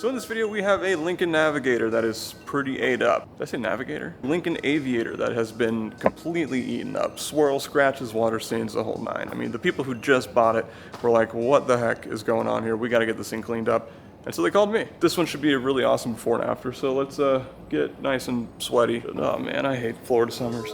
So in this video we have a Lincoln Navigator that is pretty ate up. Did I say Navigator? Lincoln Aviator that has been completely eaten up. Swirls, scratches, water stains, the whole nine. I mean, the people who just bought it were like, what the heck is going on here? We gotta get this thing cleaned up. And so they called me. This one should be a really awesome before and after, so let's get nice and sweaty. Oh man, I hate Florida summers.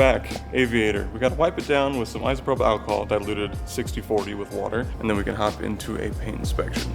back, Aviator. We gotta wipe it down with some isopropyl alcohol diluted 60-40 with water, and then we can hop into a paint inspection.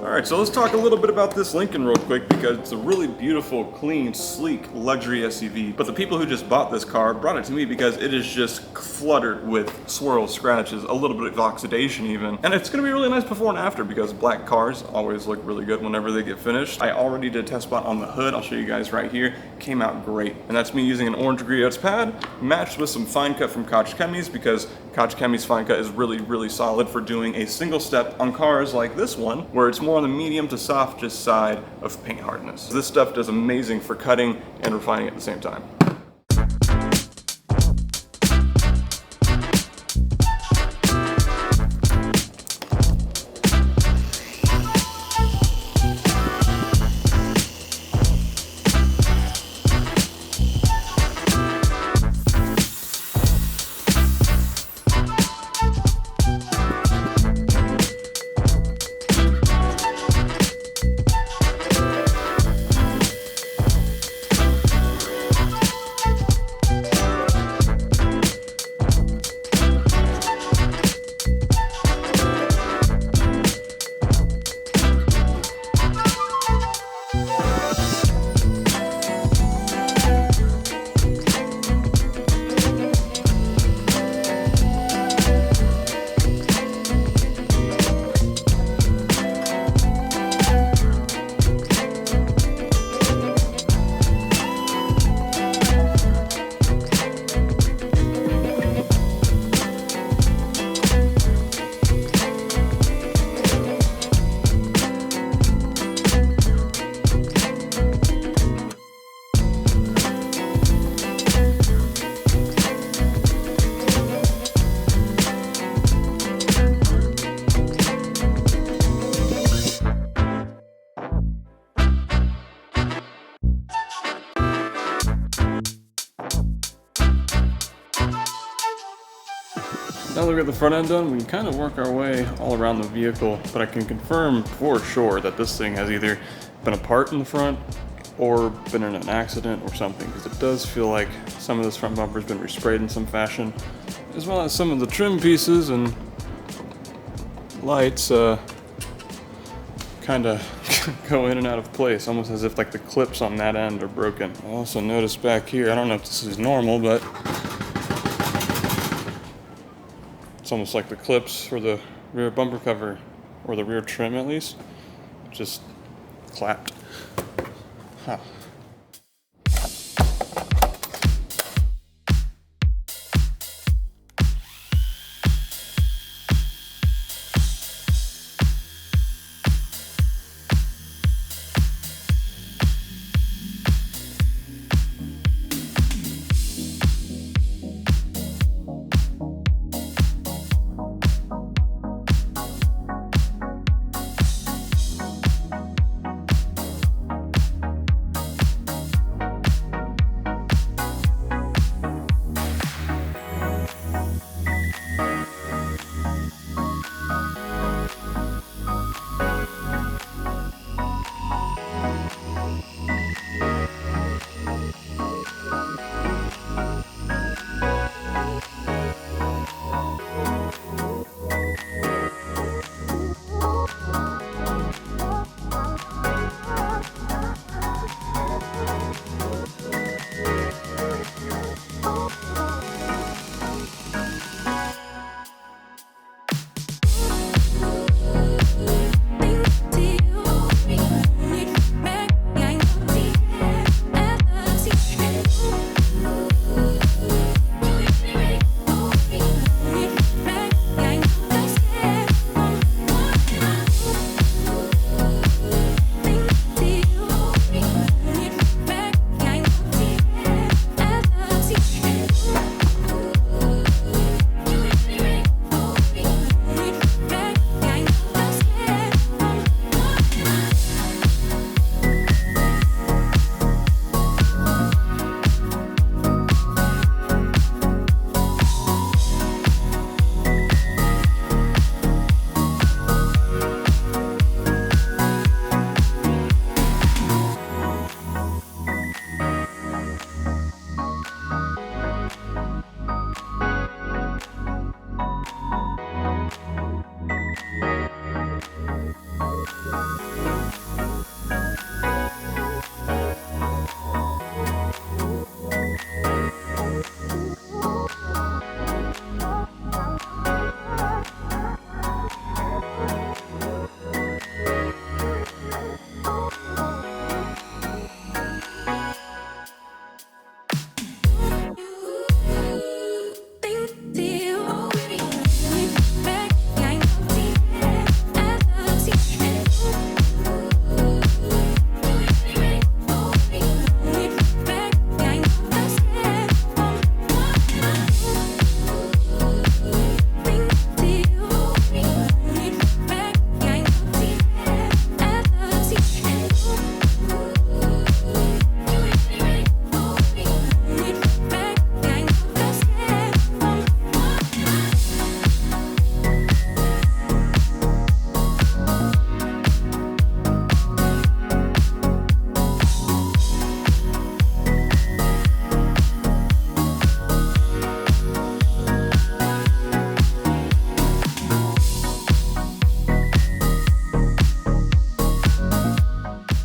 Alright, so let's talk a little bit about this Lincoln real quick because it's a really beautiful, clean, sleek, luxury SUV. But the people who just bought this car brought it to me because it is just fluttered with swirls, scratches, a little bit of oxidation even. And it's going to be really nice before and after because black cars always look really good whenever they get finished. I already did a test spot on the hood. I'll show you guys right here. Came out great. And that's me using an orange griots pad matched with some fine cut from KILLAZ because KILLAZ's fine cut is really solid for doing a single step on cars like this one where it's more on the medium to softest side of paint hardness. This stuff does amazing for cutting and refining at the same time. Now that we got the front end done, we can kind of work our way all around the vehicle, but I can confirm for sure that this thing has either been apart in the front or been in an accident or something, because it does feel like some of this front bumper has been resprayed in some fashion, as well as some of the trim pieces and lights kind of go in and out of place, almost as if like the clips on that end are broken. I also noticed back here, I don't know if this is normal, but it's almost like the clips for the rear bumper cover, or the rear trim at least, just clapped. Huh.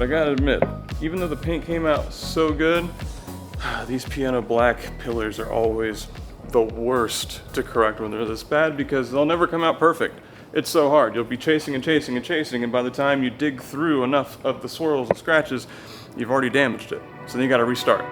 I gotta admit, even though the paint came out so good, these piano black pillars are always the worst to correct when they're this bad because they'll never come out perfect. It's so hard. You'll be chasing and chasing and chasing, and by the time you dig through enough of the swirls and scratches, you've already damaged it. So then you gotta restart.